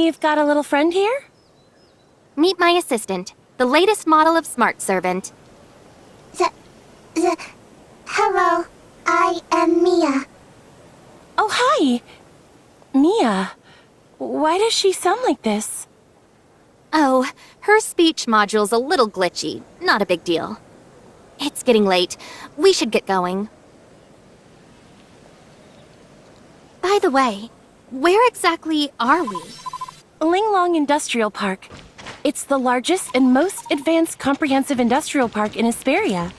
You've got a little friend here? Meet my assistant, the latest model of Smart Servant. Hello, I am Mia. Oh, hi! Mia. Why does she sound like this? Oh, her speech module's a little glitchy. Not a big deal. It's getting late. We should get going. By the way, where exactly are we? Linglong Industrial Park. It's the largest and most advanced comprehensive industrial park in Hesperia,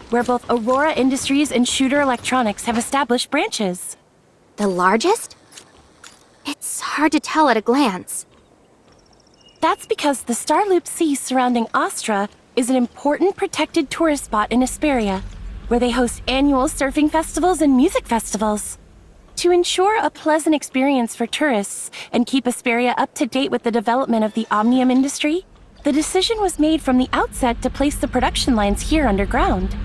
where both Aurora Industries and Shooter Electronics have established branches. The largest? It's hard to tell at a glance. That's because the Starloop Sea surrounding Astra is an important protected tourist spot in Hesperia, where they host annual surfing festivals and music festivals. To ensure a pleasant experience for tourists and keep Hesperia up to date with the development of the Omnium industry, the decision was made from the outset to place the production lines here underground.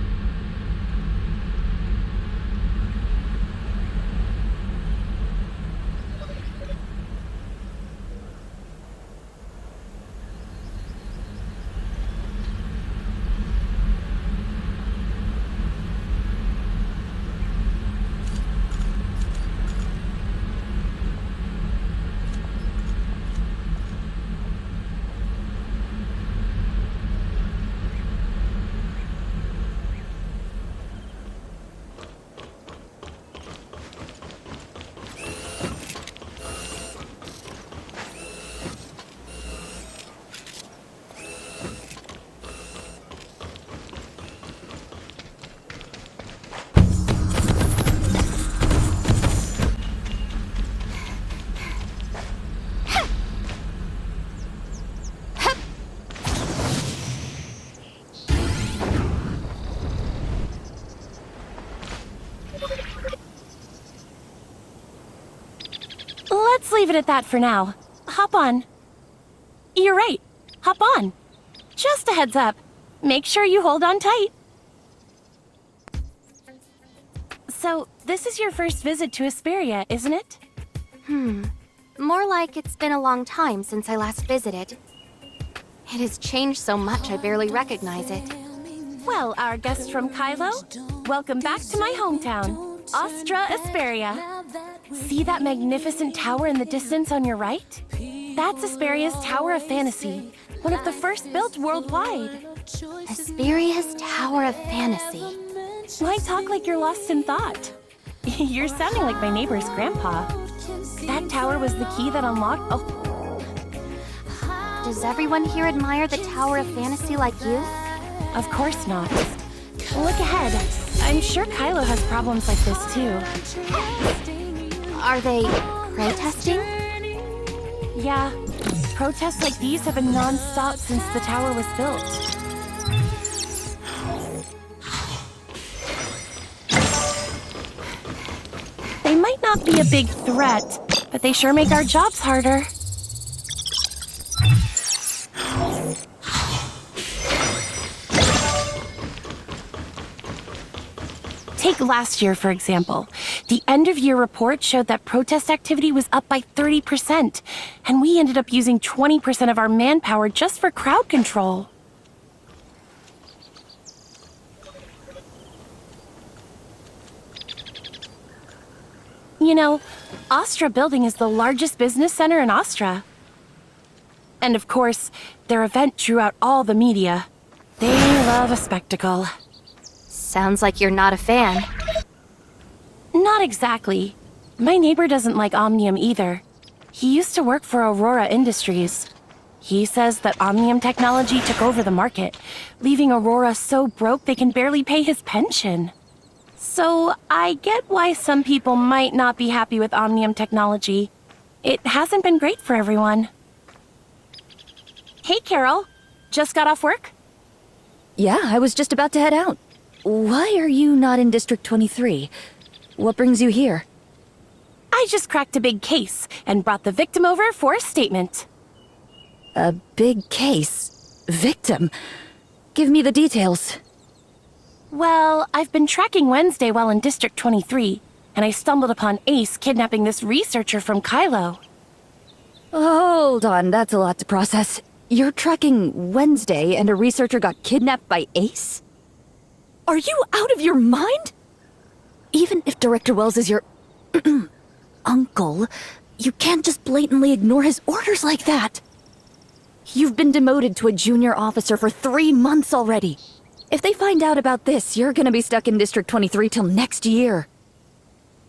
Let's leave it at that for now. Hop on. You're right. Hop on. Just a heads up. Make sure you hold on tight. So, this is your first visit to Hesperia, isn't it? More like it's been a long time since I last visited. It has changed so much I barely recognize it. Well, our guest from Kylo, welcome back to my hometown, Astra Hesperia. See that magnificent tower in the distance on your right? That's Hesperia's Tower of Fantasy, one of the first built worldwide. Hesperia's Tower of Fantasy. Why talk like you're lost in thought? You're sounding like my neighbor's grandpa. That tower was the key that unlocked... Oh, Does everyone here admire the Tower of Fantasy like you? of course not. Look ahead. I'm sure Kylo has problems like this too. Are they protesting? Yeah, protests like these have been non-stop since the tower was built. They might not be a big threat, but they sure make our jobs harder. Take last year, for example. The end-of-year report showed that protest activity was up by 30%, and we ended up using 20% of our manpower just for crowd control. You know, Astra Building is the largest business center in Astra. And of course, their event drew out all the media. They love a spectacle. Sounds like you're not a fan. Not exactly. My neighbor doesn't like Omnium either. He used to work for Aurora Industries. He says that Omnium technology took over the market, leaving Aurora so broke they can barely pay his pension. So I get why some people might not be happy with Omnium technology. It hasn't been great for everyone. Hey, Carol. Just got off work? Yeah, I was just about to head out. Why are you not in District 23? What brings you here? I just cracked a big case and brought the victim over for a statement. A big case? Victim? Give me the details. Well, I've been tracking Wednesday while in District 23, and I stumbled upon Ace kidnapping this researcher from Kylo. Hold on, that's a lot to process. You're tracking Wednesday and a researcher got kidnapped by Ace? Are you out of your mind? Even if Director Wells is your uncle, you can't just blatantly ignore his orders like that. You've been demoted to a junior officer for 3 months already. If they find out about this, you're gonna be stuck in District 23 till next year.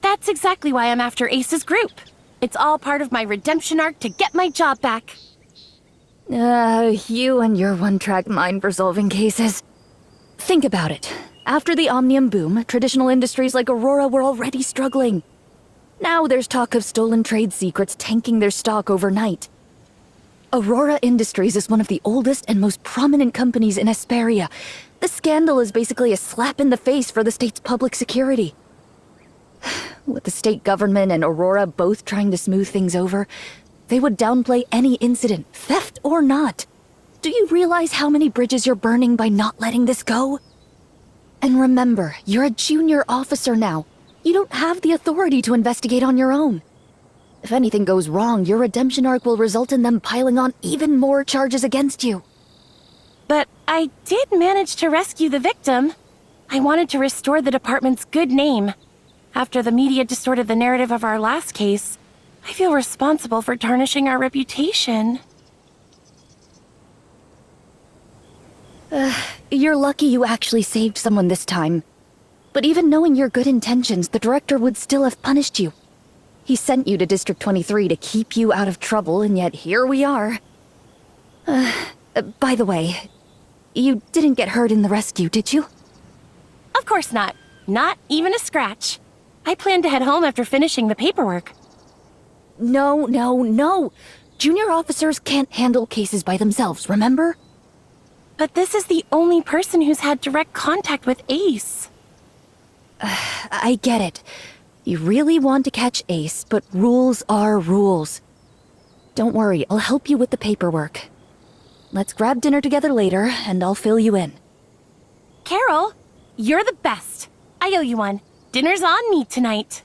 That's exactly why I'm after Ace's group. It's all part of my redemption arc to get my job back. You and your one-track mind for solving cases. Think about it. After the Omnium boom, traditional industries like Aurora were already struggling. Now there's talk of stolen trade secrets tanking their stock overnight. Aurora Industries is one of the oldest and most prominent companies in Esperia. The scandal is basically a slap in the face for the state's public security. With the state government and Aurora both trying to smooth things over, they would downplay any incident, theft or not. Do you realize how many bridges you're burning by not letting this go? And remember, you're a junior officer now. You don't have the authority to investigate on your own. If anything goes wrong, your redemption arc will result in them piling on even more charges against you. But I did manage to rescue the victim. I wanted to restore the department's good name. After the media distorted the narrative of our last case, I feel responsible for tarnishing our reputation. You're lucky you actually saved someone this time. But even knowing your good intentions, the director would still have punished you. He sent you to District 23 to keep you out of trouble, and yet here we are. By the way, you didn't get hurt in the rescue, did you? Of course not. Not even a scratch. I plan to head home after finishing the paperwork. No. Junior officers can't handle cases by themselves, remember? But this is the only person who's had direct contact with Ace. I get it. You really want to catch Ace, but rules are rules. Don't worry, I'll help you with the paperwork. Let's grab dinner together later, and I'll fill you in. Carol, you're the best. I owe you one. Dinner's on me tonight.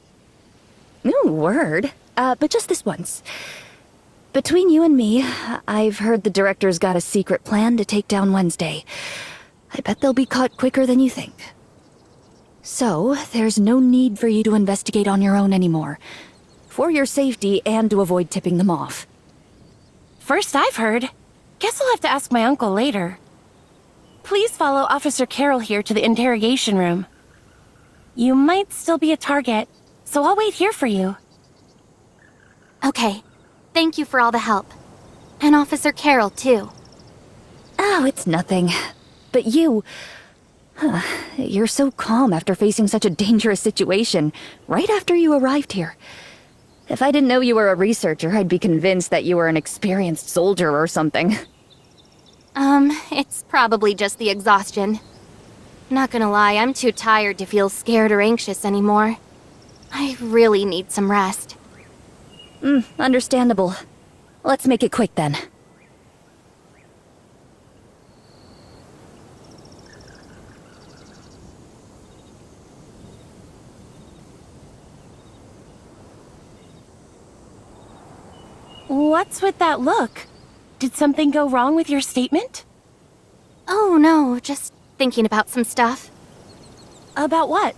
Ooh, word. But just this once. Between you and me, I've heard the director's got a secret plan to take down Wednesday. I bet they'll be caught quicker than you think. So, there's no need for you to investigate on your own anymore. For your safety and to avoid tipping them off. First I've heard. Guess I'll have to ask my uncle later. Please follow Officer Carroll here to the interrogation room. You might still be a target, so I'll wait here for you. Okay. Thank you for all the help. And Officer Carroll, too. Oh, it's nothing. But you... you're so calm after facing such a dangerous situation, right after you arrived here. If I didn't know you were a researcher, I'd be convinced that you were an experienced soldier or something. It's probably just the exhaustion. Not gonna lie, I'm too tired to feel scared or anxious anymore. I really need some rest. Understandable. Let's make it quick then. What's with that look? Did something go wrong with your statement? Oh no, just thinking about some stuff. About what?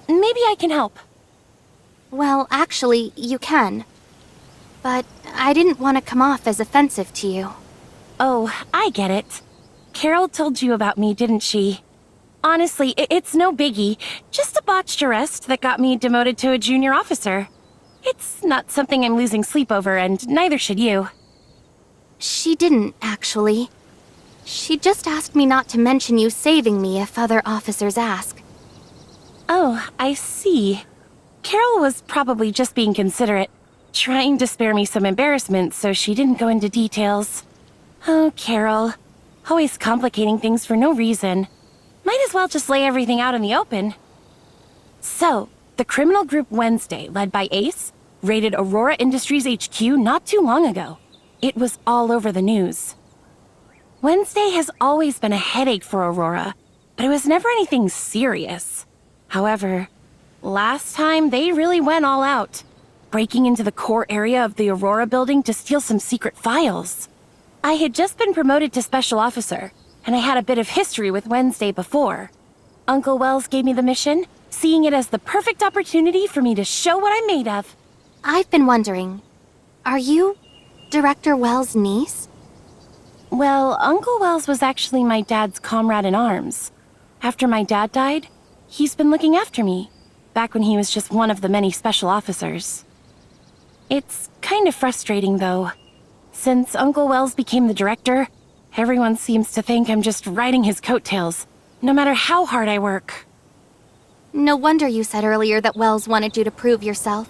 Maybe I can help. Well, actually, you can. But I didn't want to come off as offensive to you. Oh, I get it. Carol told you about me, didn't she? Honestly, it's no biggie. Just a botched arrest that got me demoted to a junior officer. It's not something I'm losing sleep over, and neither should you. She didn't, actually. She just asked me not to mention you saving me if other officers ask. Oh, I see. Carol was probably just being considerate, trying to spare me some embarrassment, so she didn't go into details. Oh, Carol. Always complicating things for no reason. Might as well just lay everything out in the open. So, the criminal group Wednesday, led by Ace, raided Aurora Industries HQ not too long ago. It was all over the news. Wednesday has always been a headache for Aurora, but it was never anything serious. However, last time they really went all out. breaking into the core area of the Aurora building to steal some secret files. I had just been promoted to special officer, and I had a bit of history with Wednesday before. Uncle Wells gave me the mission, seeing it as the perfect opportunity for me to show what I'm made of. I've been wondering, are you Director Wells' niece? Well, Uncle Wells was actually my dad's comrade in arms. After my dad died, he's been looking after me, back when he was just one of the many special officers. It's kind of frustrating, though. Since Uncle Wells became the director, everyone seems to think I'm just riding his coattails, no matter how hard I work. No wonder you said earlier that Wells wanted you to prove yourself.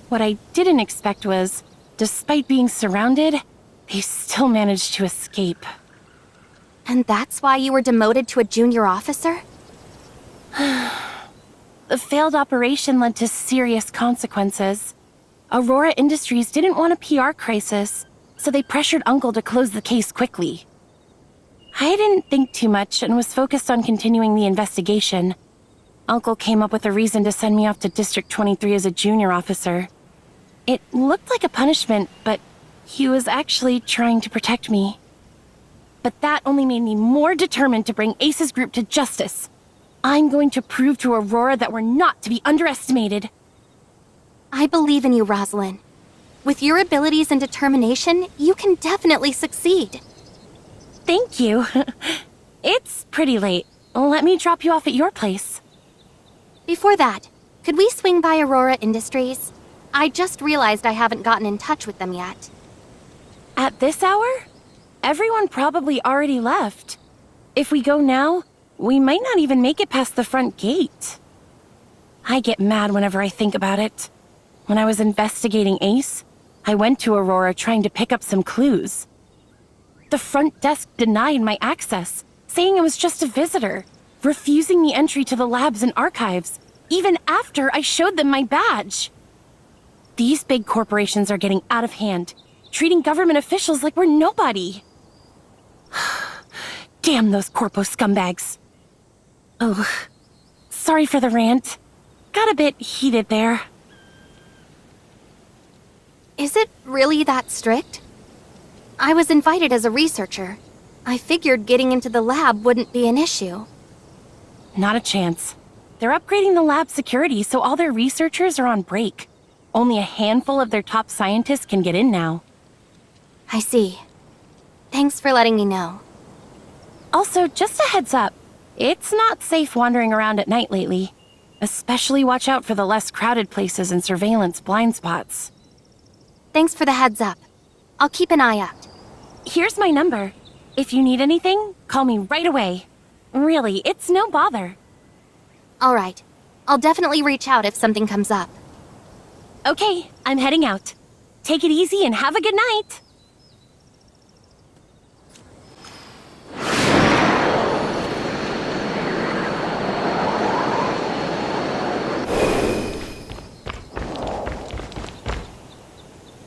What I didn't expect was, despite being surrounded, they still managed to escape. And that's why you were demoted to a junior officer? The failed operation led to serious consequences. Aurora Industries didn't want a PR crisis, so they pressured Uncle to close the case quickly. I didn't think too much and was focused on continuing the investigation. Uncle came up with a reason to send me off to District 23 as a junior officer. It looked like a punishment, but he was actually trying to protect me. But that only made me more determined to bring Ace's group to justice. I'm going to prove to Aurora that we're not to be underestimated. I believe in you, Rosalind. With your abilities and determination, you can definitely succeed. Thank you. It's pretty late. Let me drop you off at your place. Before that, could we swing by Aurora Industries? I just realized I haven't gotten in touch with them yet. At this hour? Everyone probably already left. If we go now, we might not even make it past the front gate. I get mad whenever I think about it. When I was investigating Ace, I went to Aurora trying to pick up some clues. The front desk denied my access, saying I was just a visitor, refusing me entry to the labs and archives, even after I showed them my badge. These big corporations are getting out of hand, treating government officials like we're nobody. Damn those corpo scumbags. Oh, sorry for the rant. Got a bit heated there. Is it really that strict? I was invited as a researcher. I figured getting into the lab wouldn't be an issue. Not a chance. They're upgrading the lab security so all their researchers are on break. Only a handful of their top scientists can get in now. I see. Thanks for letting me know. Also, just a heads up. It's not safe wandering around at night lately. Especially watch out for the less crowded places and surveillance blind spots. Thanks for the heads up. I'll keep an eye out. Here's my number. If you need anything, call me right away. Really, it's no bother. All right. I'll definitely reach out if something comes up. Okay, I'm heading out. Take it easy and have a good night.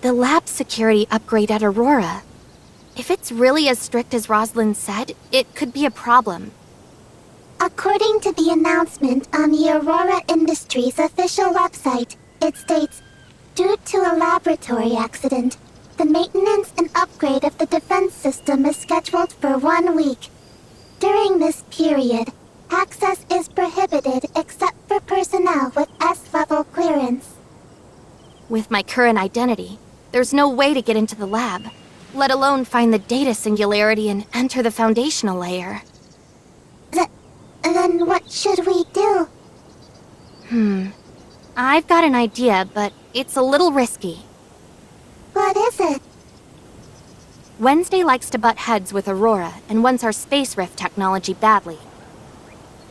The lab security upgrade at Aurora. If it's really as strict as Rosalind said, it could be a problem. According to the announcement on the Aurora Industries official website, it states, due to a laboratory accident, the maintenance and upgrade of the defense system is scheduled for 1 week. During this period, access is prohibited except for personnel with S-level clearance. With my current identity, there's no way to get into the lab, let alone find the data singularity and enter the foundational layer. Then what should we do? I've got an idea, but it's a little risky. What is it? Wednesday likes to butt heads with Aurora and wants our space rift technology badly.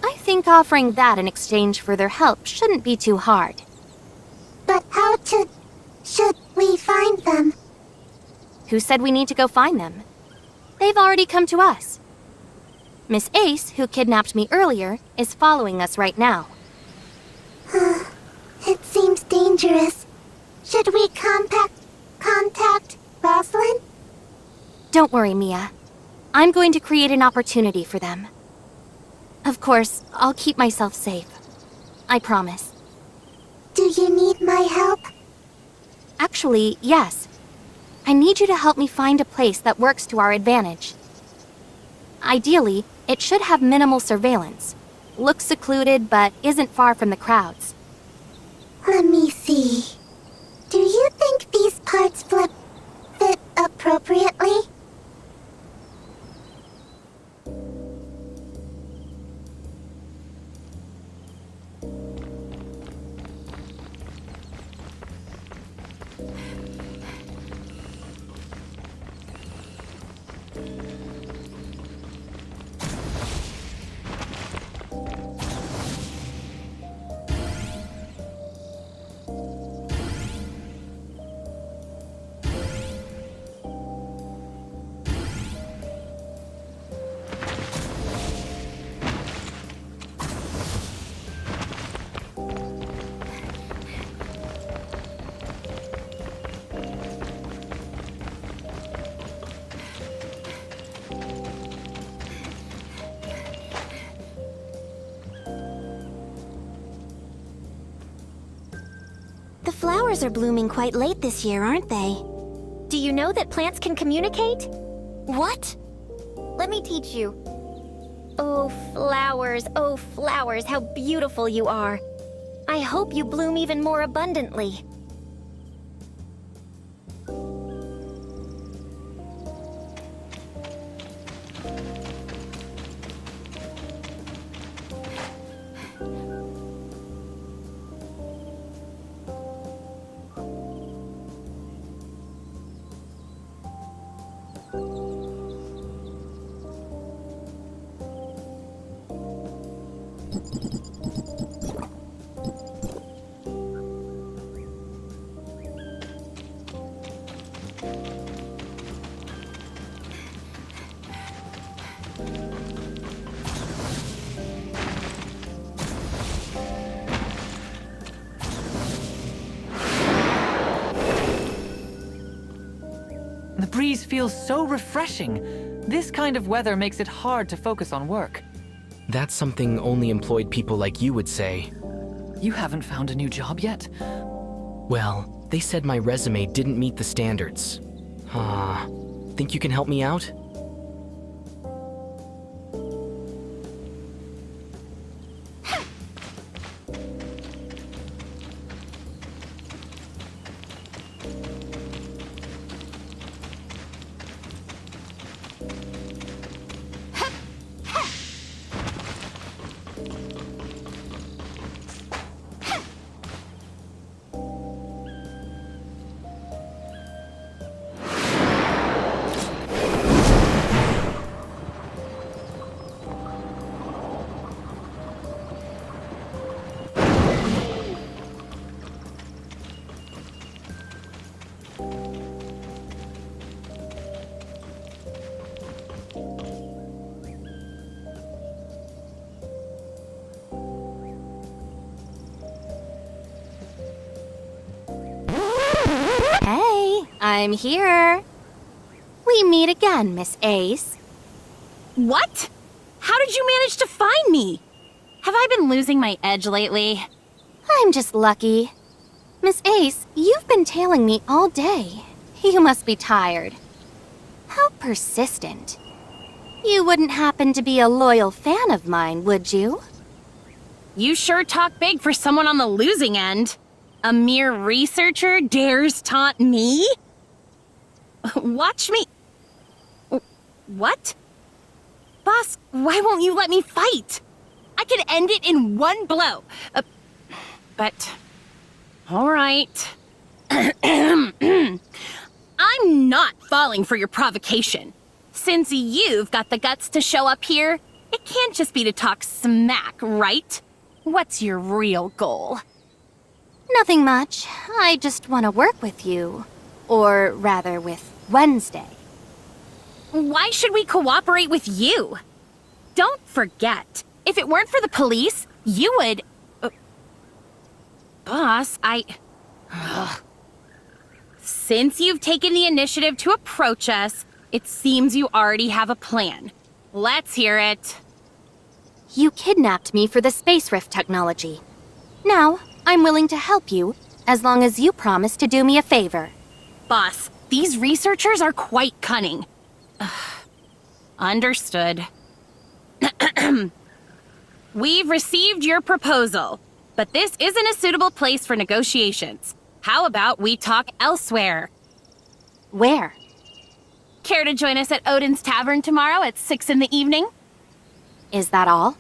I think offering that in exchange for their help shouldn't be too hard. But how should we find them? Who said we need to go find them? They've already come to us. Miss Ace, who kidnapped me earlier, is following us right now. It seems dangerous. Should we contact Rosalind? Don't worry, Mia. I'm going to create an opportunity for them. Of course, I'll keep myself safe. I promise. Do you need my help? Actually, yes. I need you to help me find a place that works to our advantage. Ideally, it should have minimal surveillance. Looks secluded, but isn't far from the crowds. Let me see. Do you think these parts fit appropriately? The flowers are blooming quite late this year, aren't they? Do you know that plants can communicate? What? Let me teach you. Oh, flowers, how beautiful you are. I hope you bloom even more abundantly. The breeze feels so refreshing. This kind of weather makes it hard to focus on work. That's something only employed people like you would say. You haven't found a new job yet? Well, they said my resume didn't meet the standards. Think you can help me out? Hey, I'm here. We meet again, Miss Ace. What? How did you manage to find me? Have I been losing my edge lately? I'm just lucky. Miss Ace, you've been tailing me all day. You must be tired. How persistent. You wouldn't happen to be a loyal fan of mine, would you? You sure talk big for someone on the losing end. A mere researcher dares taunt me? Watch me... What? Boss, why won't you let me fight? I could end it in one blow. But... Alright. I'm not falling for your provocation. Since you've got the guts to show up here, it can't just be to talk smack, right? What's your real goal? Nothing much. I just want to work with you. Or rather, with Wednesday. Why should we cooperate with you? Don't forget, if it weren't for the police, you would... Boss, Since you've taken the initiative to approach us, It seems you already have a plan. Let's hear it. You kidnapped me for the space rift technology. Now, I'm willing to help you, as long as you promise to do me a favor. Boss, these researchers are quite cunning. Understood. We've received your proposal, but this isn't a suitable place for negotiations. How about we talk elsewhere? Where? Care to join us at Odin's Tavern tomorrow at 6 in the evening? Is that all?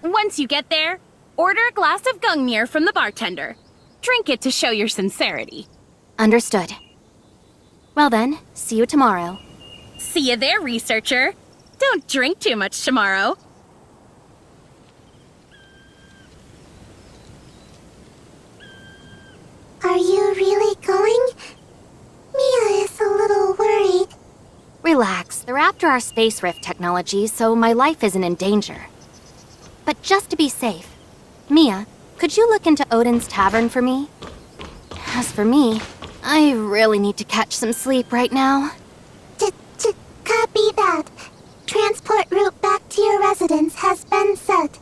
Once you get there, order a glass of Gungnir from the bartender. Drink it to show your sincerity. Understood. Well then, see you tomorrow. See you there, researcher. Don't drink too much tomorrow. Are you really going? Mia is a little worried. Relax, they're after our space rift technology, so my life isn't in danger. But just to be safe, Mia, could you look into Odin's Tavern for me? As for me, I really need to catch some sleep right now. Copy that. Transport route back to your residence has been set.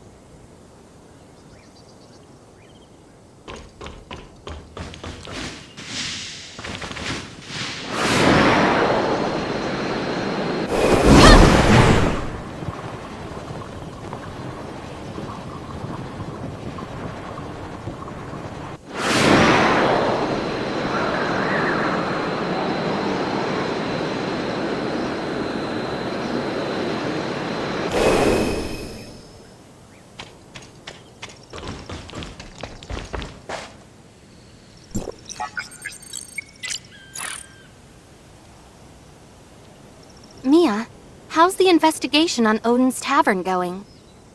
Mia, how's the investigation on Odin's Tavern going?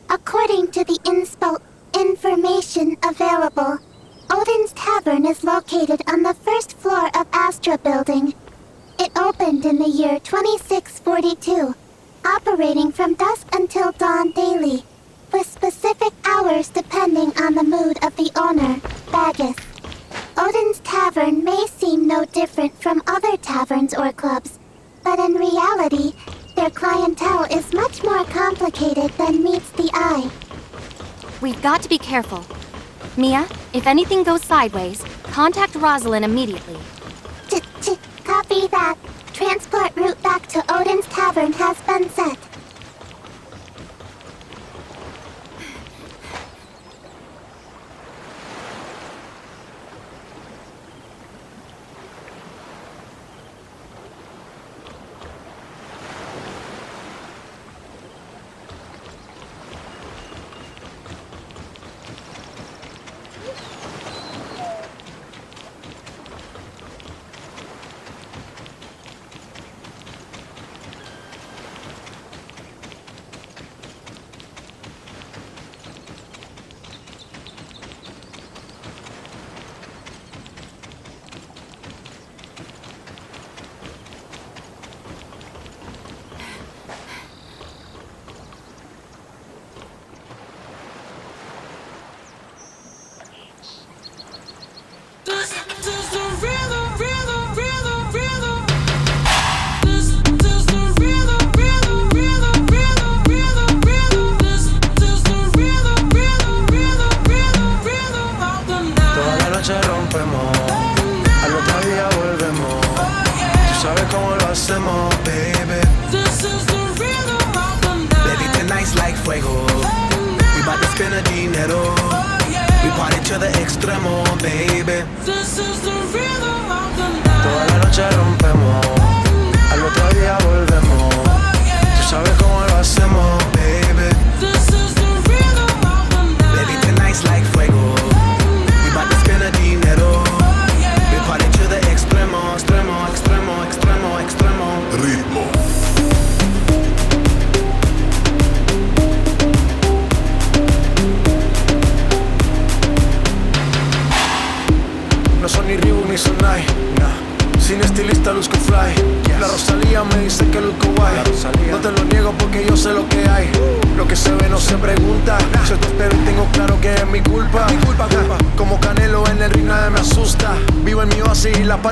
According to the inspo information available, Odin's Tavern is located on the first floor of Astra Building. It opened in the year 2642, operating from dusk until dawn daily, with specific hours depending on the mood of the owner, Bagus. Odin's Tavern may seem no different from other taverns or clubs, but in reality, their clientele is much more complicated than meets the eye. We've got to be careful. Mia, if anything goes sideways, contact Rosalind immediately. Copy that. Transport route back to Odin's Tavern has been set.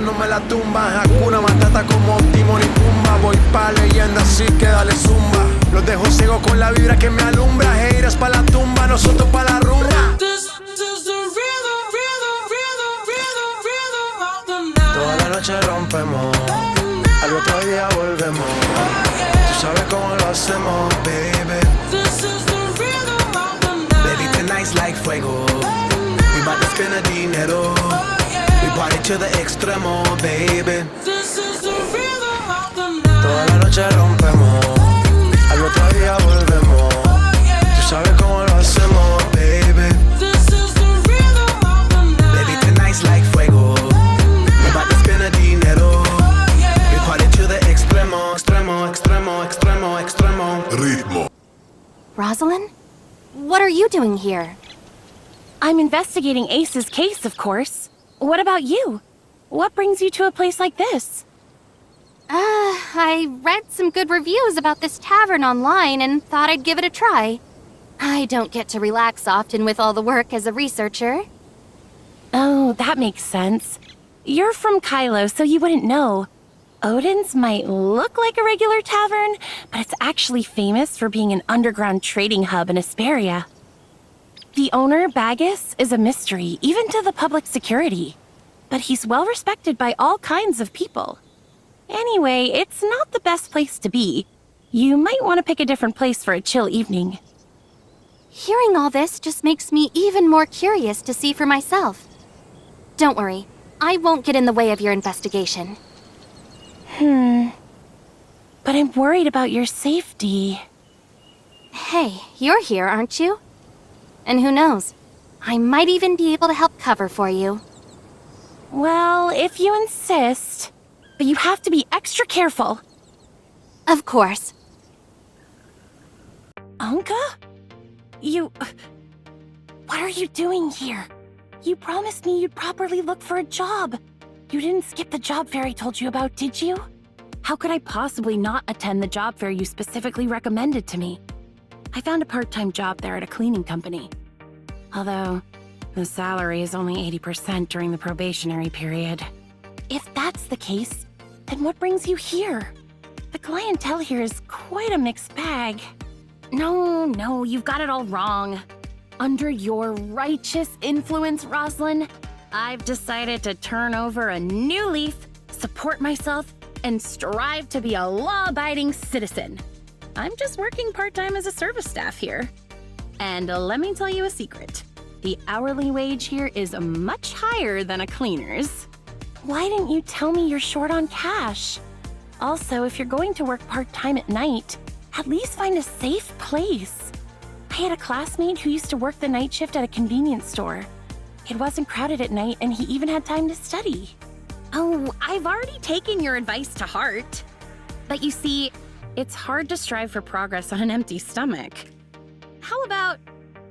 No me la tumba, Hakuna Matata como Timón y Pumba. Voy pa' leyenda. moviendo así que dale zumba. Los dejo ciego con la vibra que me alumbra. Haters pa' la tumba, nosotros pa' la rumba. Toda la noche rompemos, al otro día volvemos. Tú sabes cómo lo hacemos, baby. Baby, tonight's like fuego. We bout to spend the dinero. We party to the extremo, baby. Toda la noche rompemos, al otro día volvemos. Tú sabes cómo lo hacemos, baby. Baby, tonight's like fuego. We bout to spend the dinero. We party to the extremo, extremo, extremo, extremo, extremo. Ritmo. Rosalind? What are you doing here? I'm investigating Ace's case, of course. What about you? What brings you to a place like this? I read some good reviews about this tavern online and thought I'd give it a try. I don't get to relax often with all the work as a researcher. Oh, that makes sense. You're from Kylo, so you wouldn't know. Odin's might look like a regular tavern, but it's actually famous for being an underground trading hub in Asperia. The owner, Bagus, is a mystery, even to the public security. But he's well respected by all kinds of people. Anyway, it's not the best place to be. You might want to pick a different place for a chill evening. Hearing all this just makes me even more curious to see for myself. Don't worry, I won't get in the way of your investigation. But I'm worried about your safety. Hey, you're here, aren't you? And who knows, I might even be able to help cover for you. Well, if you insist. But you have to be extra careful. Of course. Anka? What are you doing here? You promised me you'd properly look for a job. You didn't skip the job fair I told you about, did you? How could I possibly not attend the job fair you specifically recommended to me? I found a part-time job there at a cleaning company. Although, the salary is only 80% during the probationary period. If that's the case, then what brings you here? The clientele here is quite a mixed bag. No, you've got it all wrong. Under your righteous influence, Rosalind, I've decided to turn over a new leaf, support myself, and strive to be a law-abiding citizen. I'm just working part-time as a service staff here. And let me tell you a secret. The hourly wage here is much higher than a cleaner's. Why didn't you tell me you're short on cash? Also, if you're going to work part-time at night, at least find a safe place. I had a classmate who used to work the night shift at a convenience store. It wasn't crowded at night and he even had time to study. Oh, I've already taken your advice to heart. But you see, it's hard to strive for progress on an empty stomach. How about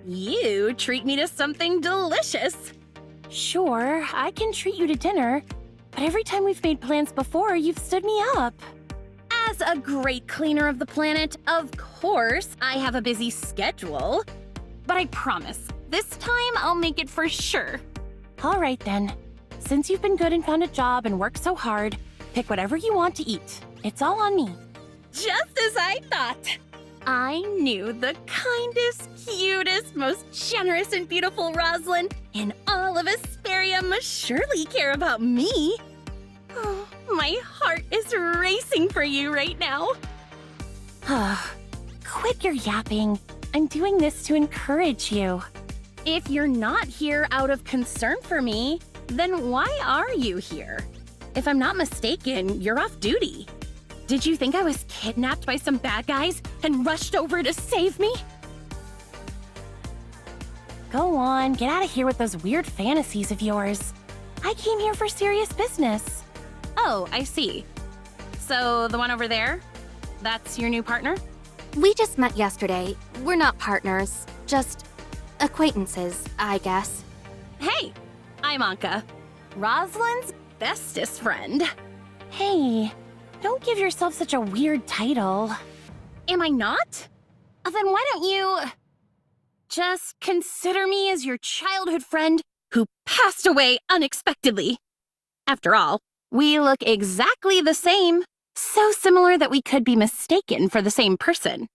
you treat me to something delicious? Sure, I can treat you to dinner, but every time we've made plans before, you've stood me up. As a great cleaner of the planet, of course, I have a busy schedule. But I promise, this time I'll make it for sure. All right then. Since you've been good and found a job and worked so hard, pick whatever you want to eat. It's all on me. Just as I thought. I knew the kindest, cutest, most generous and beautiful Rosalind in all of Asperia must surely care about me. Oh, my heart is racing for you right now. Quit your yapping. I'm doing this to encourage you. If you're not here out of concern for me, then why are you here? If I'm not mistaken, you're off duty. Did you think I was kidnapped by some bad guys and rushed over to save me? Go on, get out of here with those weird fantasies of yours. I came here for serious business. Oh, I see. So the one over there, that's your new partner? We just met yesterday. We're not partners, just acquaintances, I guess. Hey, I'm Anka, Rosalind's bestest friend. Hey, don't give yourself such a weird title. Am I not? Then why don't you just consider me as your childhood friend who passed away unexpectedly? After all, we look exactly the same. So similar that we could be mistaken for the same person.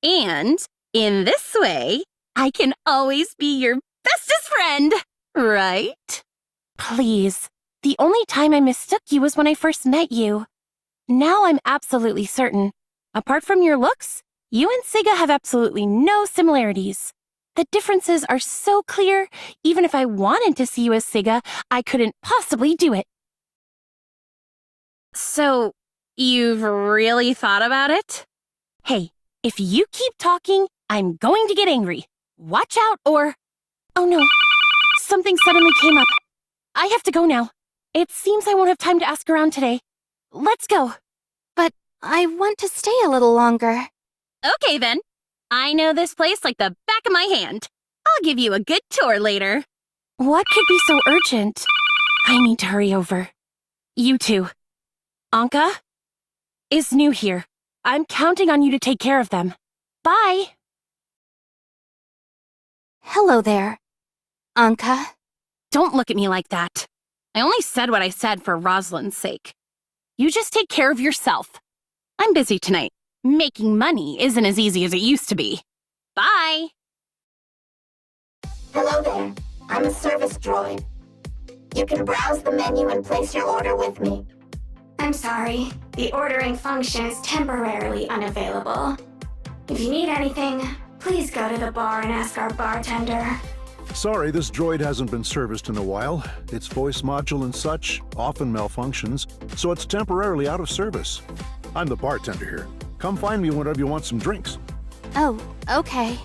And in this way, I can always be your bestest friend, right? Please, the only time I mistook you was when I first met you. Now I'm absolutely certain. Apart from your looks, you and Siga have absolutely no similarities. The differences are so clear, even if I wanted to see you as Siga, I couldn't possibly do it. So, you've really thought about it? Hey, if you keep talking, I'm going to get angry. Watch out or... Oh no, something suddenly came up. I have to go now. It seems I won't have time to ask around today. Let's go. But I want to stay a little longer. Okay then. I know this place like the back of my hand. I'll give you a good tour later. What could be so urgent? I need to hurry over. You too. Anka is new here. I'm counting on you to take care of them. Bye. Hello there, Anka. Don't look at me like that. I only said what I said for Rosalind's sake. You just take care of yourself. I'm busy tonight. Making money isn't as easy as it used to be. Bye. Hello there. I'm a service droid. You can browse the menu and place your order with me. I'm sorry. The ordering function is temporarily unavailable. If you need anything, please go to the bar and ask our bartender. Sorry, this droid hasn't been serviced in a while. Its voice module and such often malfunctions, so it's temporarily out of service. I'm the bartender here. Come find me whenever you want some drinks. Oh, okay.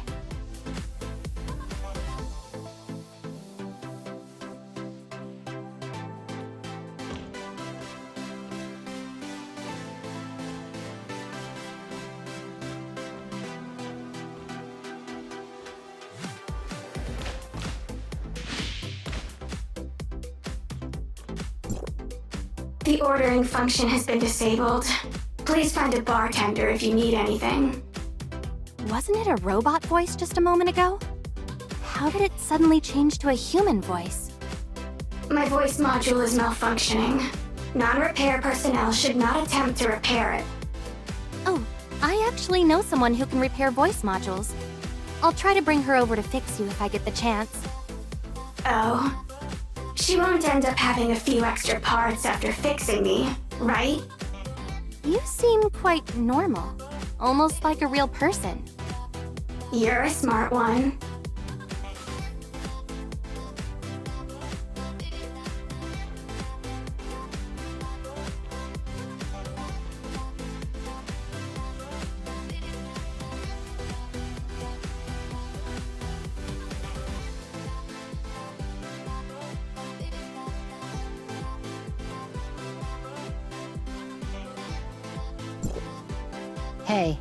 The ordering function has been disabled. Please find a bartender if you need anything. Wasn't it a robot voice just a moment ago? How did it suddenly change to a human voice? My voice module is malfunctioning. Non-repair personnel should not attempt to repair it. Oh, I actually know someone who can repair voice modules. I'll try to bring her over to fix you if I get the chance. Oh. She won't end up having a few extra parts after fixing me, right? You seem quite normal. Almost like a real person. You're a smart one. Hey,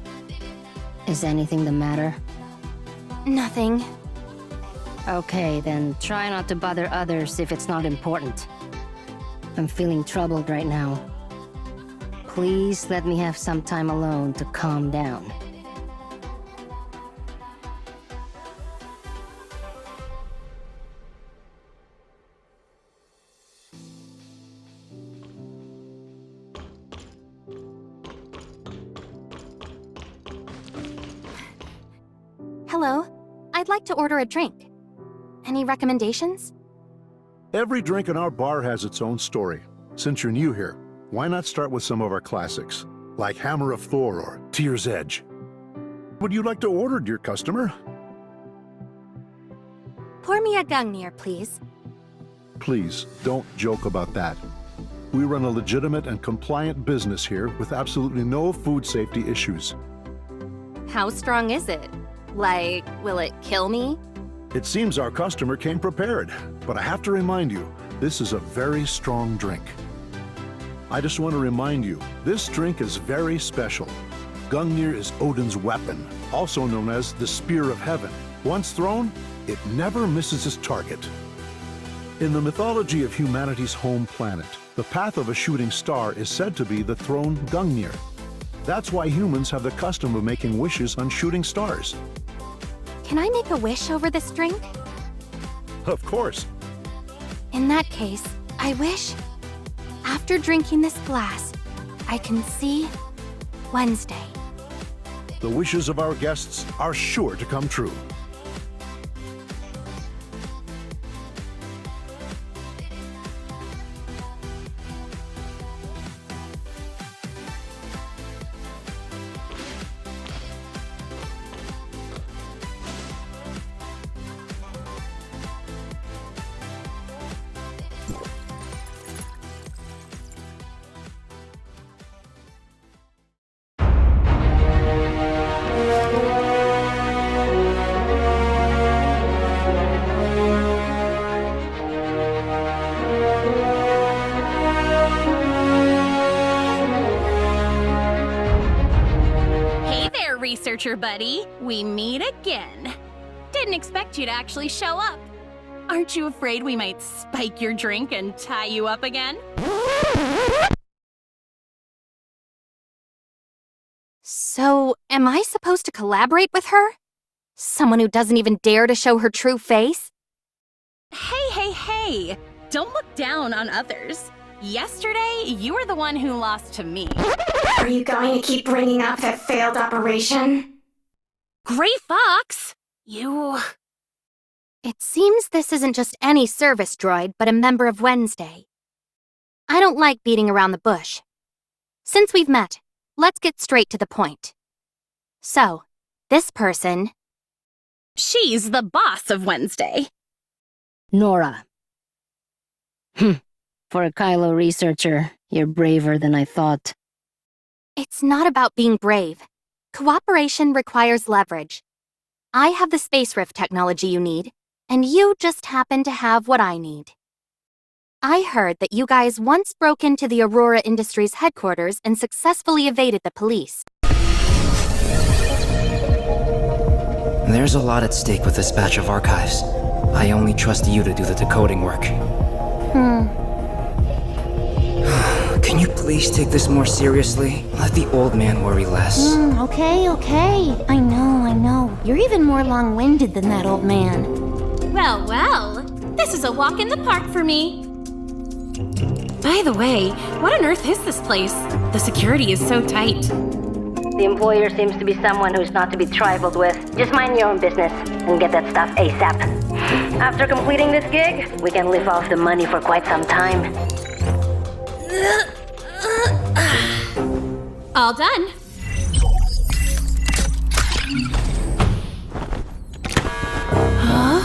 is anything the matter? Nothing. Okay, then try not to bother others if it's not important. I'm feeling troubled right now. Please let me have some time alone to calm down. Hello. I'd like to order a drink. Any recommendations? Every drink in our bar has its own story. Since you're new here, why not start with some of our classics, like Hammer of Thor or Tear's Edge? Would you like to order, dear customer? Pour me a Gungnir, please. Please, don't joke about that. We run a legitimate and compliant business here with absolutely no food safety issues. How strong is it? Like, will it kill me? It seems our customer came prepared, but I have to remind you, this is a very strong drink. I just want to remind you, this drink is very special. Gungnir is Odin's weapon, also known as the Spear of Heaven. Once thrown, it never misses its target. In the mythology of humanity's home planet, the path of a shooting star is said to be the thrown Gungnir. That's why humans have the custom of making wishes on shooting stars. Can I make a wish over this drink? Of course. In that case, I wish, after drinking this glass, I can see Wednesday. The wishes of our guests are sure to come true. Researcher buddy, we meet again. Didn't expect you to actually show up. Aren't you afraid we might spike your drink and tie you up again? So, am I supposed to collaborate with her? Someone who doesn't even dare to show her true face? Hey! Don't look down on others. Yesterday, you were the one who lost to me. Are you going to keep bringing up that failed operation? Gray Fox! You... It seems this isn't just any service droid, but a member of Wednesday. I don't like beating around the bush. Since we've met, let's get straight to the point. So, this person... She's the boss of Wednesday. Nora. For a Kylo researcher, you're braver than I thought. It's not about being brave. Cooperation requires leverage. I have the space rift technology you need, and you just happen to have what I need. I heard that you guys once broke into the Aurora Industries headquarters and successfully evaded the police. There's a lot at stake with this batch of archives. I only trust you to do the decoding work. Can you please take this more seriously? Let the old man worry less. Okay. I know. You're even more long-winded than that old man. Well. This is a walk in the park for me. By the way, what on earth is this place? The security is so tight. The employer seems to be someone who's not to be trifled with. Just mind your own business and get that stuff ASAP. After completing this gig, we can live off the money for quite some time. All done. Huh?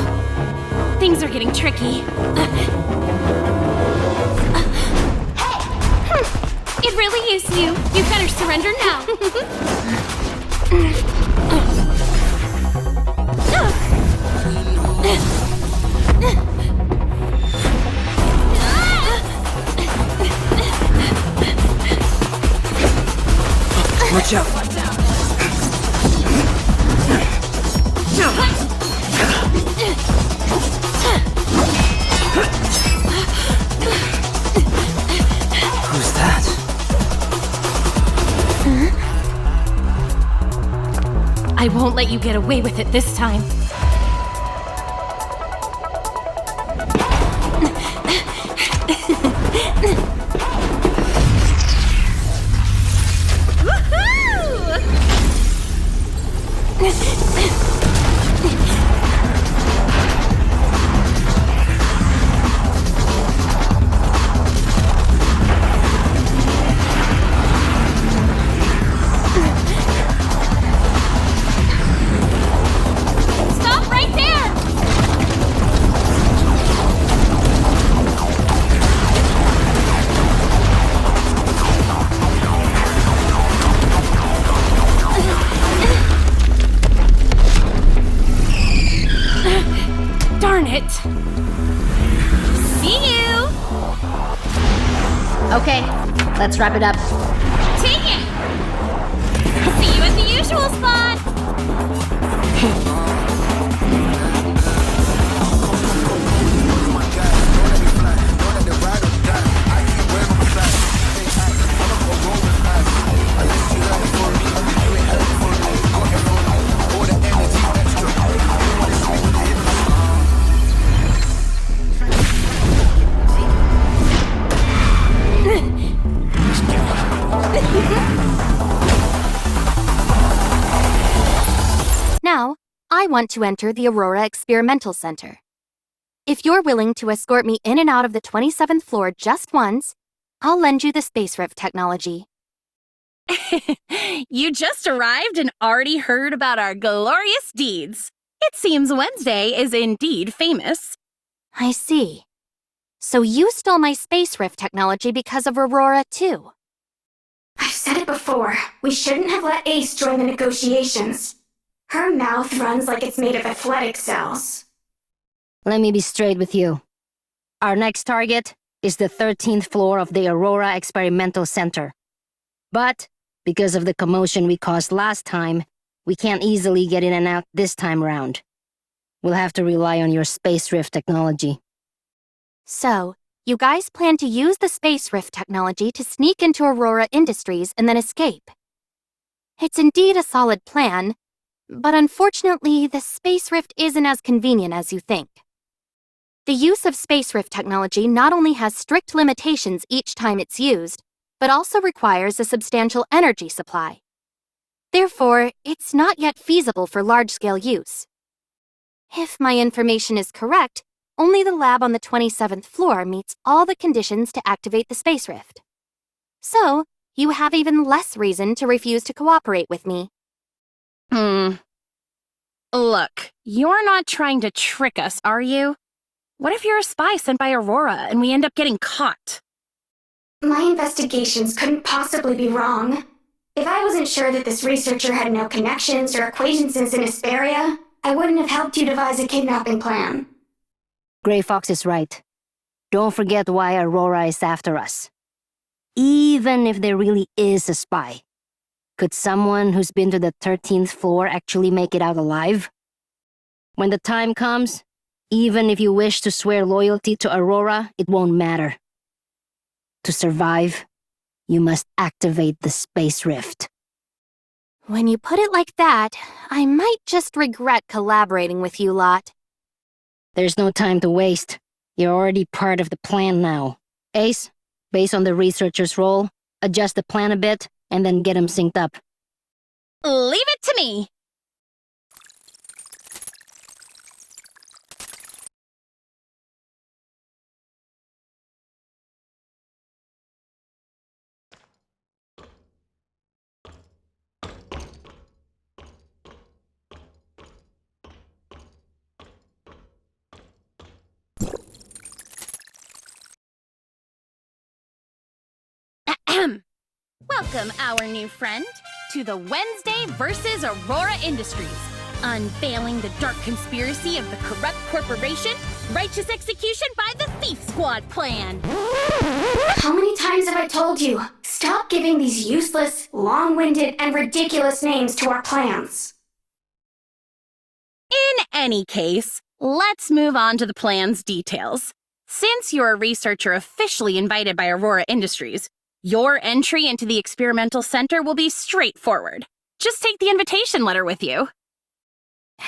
Things are getting tricky. It really is you. You better surrender now. Watch out! Who's that? I won't let you get away with it this time. Stop right there! Darn it! See you! Okay, let's wrap it up. Take it! See you at the usual spot! Now, I want to enter the Aurora Experimental Center. If you're willing to escort me in and out of the 27th floor just once, I'll lend you the Space Rift technology. You just arrived and already heard about our glorious deeds. It seems Wednesday is indeed famous. I see. So you stole my Space Rift technology because of Aurora, too. I've said it before. We shouldn't have let Ace join the negotiations. Her mouth runs like it's made of athletic cells. Let me be straight with you. Our next target is the 13th floor of the Aurora Experimental Center. But, because of the commotion we caused last time, we can't easily get in and out this time round. We'll have to rely on your Space Rift technology. So, you guys plan to use the Space Rift technology to sneak into Aurora Industries and then escape. It's indeed a solid plan, but unfortunately, the Space Rift isn't as convenient as you think. The use of Space Rift technology not only has strict limitations each time it's used, but also requires a substantial energy supply. Therefore, it's not yet feasible for large-scale use. If my information is correct, only the lab on the 27th floor meets all the conditions to activate the Space Rift. So, you have even less reason to refuse to cooperate with me. Look, you're not trying to trick us, are you? What if you're a spy sent by Aurora and we end up getting caught? My investigations couldn't possibly be wrong. If I wasn't sure that this researcher had no connections or acquaintances in Hesperia, I wouldn't have helped you devise a kidnapping plan. Grey Fox is right. Don't forget why Aurora is after us. Even if there really is a spy, could someone who's been to the 13th floor actually make it out alive? When the time comes, even if you wish to swear loyalty to Aurora, it won't matter. To survive, you must activate the Space Rift. When you put it like that, I might just regret collaborating with you lot. There's no time to waste. You're already part of the plan now. Ace, based on the researcher's role, adjust the plan a bit, and then get him synced up. Leave it to me! Welcome, our new friend, to the Wednesday versus Aurora Industries. Unveiling the dark conspiracy of the corrupt corporation, righteous execution by the Thief Squad plan. How many times have I told you? Stop giving these useless, long-winded, and ridiculous names to our plans. In any case, let's move on to the plan's details. Since you're a researcher officially invited by Aurora Industries, your entry into the experimental center will be straightforward. Just take the invitation letter with you.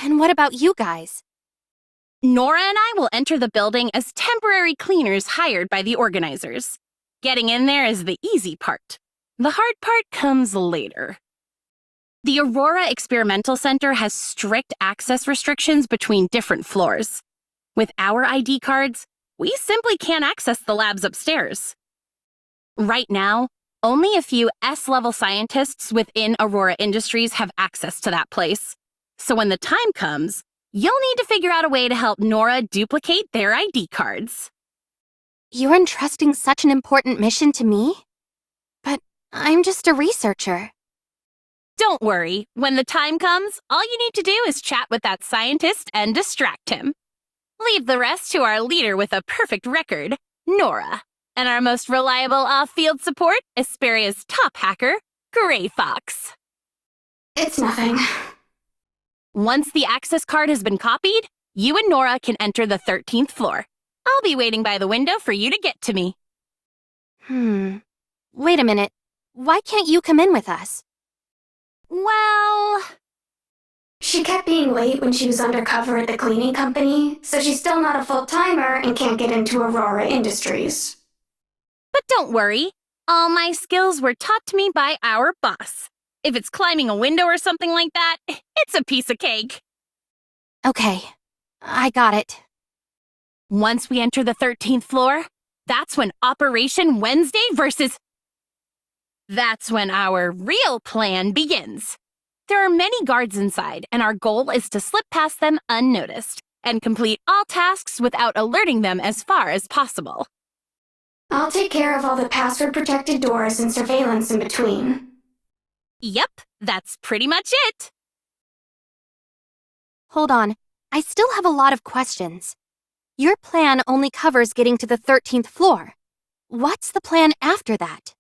And what about you guys? Nora and I will enter the building as temporary cleaners hired by the organizers. Getting in there is the easy part. The hard part comes later. The Aurora Experimental Center has strict access restrictions between different floors. With our ID cards, we simply can't access the labs upstairs. Right now, only a few S-level scientists within Aurora Industries have access to that place. So when the time comes, you'll need to figure out a way to help Nora duplicate their ID cards. You're entrusting such an important mission to me? But I'm just a researcher. Don't worry, when the time comes, all you need to do is chat with that scientist and distract him. Leave the rest to our leader with a perfect record, Nora. And our most reliable off-field support, Hesperia's top hacker, Grey Fox. It's nothing. Once the access card has been copied, you and Nora can enter the 13th floor. I'll be waiting by the window for you to get to me. Wait a minute. Why can't you come in with us? Well... She kept being late when she was undercover at the cleaning company, so she's still not a full-timer and can't get into Aurora Industries. But don't worry, all my skills were taught to me by our boss. If it's climbing a window or something like that, it's a piece of cake. Okay, I got it. Once we enter the 13th floor, that's when Operation Wednesday versus... That's when our real plan begins. There are many guards inside, and our goal is to slip past them unnoticed and complete all tasks without alerting them as far as possible. I'll take care of all the password-protected doors and surveillance in between. Yep, that's pretty much it. Hold on, I still have a lot of questions. Your plan only covers getting to the 13th floor. What's the plan after that?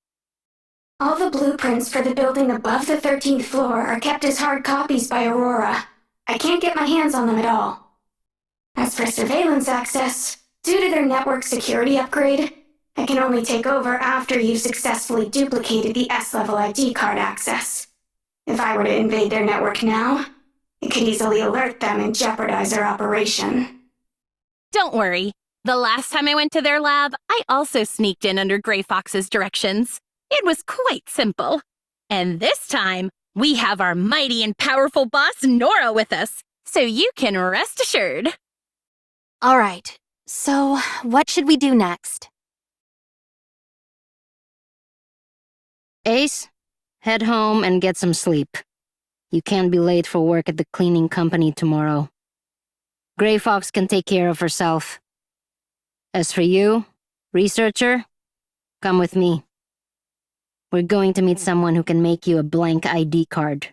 All the blueprints for the building above the 13th floor are kept as hard copies by Aurora. I can't get my hands on them at all. As for surveillance access, due to their network security upgrade, I can only take over after you've successfully duplicated the S-level ID card access. If I were to invade their network now, it could easily alert them and jeopardize their operation. Don't worry. The last time I went to their lab, I also sneaked in under Gray Fox's directions. It was quite simple. And this time, we have our mighty and powerful boss Nora with us, so you can rest assured. All right, so what should we do next? Ace, head home and get some sleep. You can't be late for work at the cleaning company tomorrow. Gray Fox can take care of herself. As for you, researcher, come with me. We're going to meet someone who can make you a blank ID card.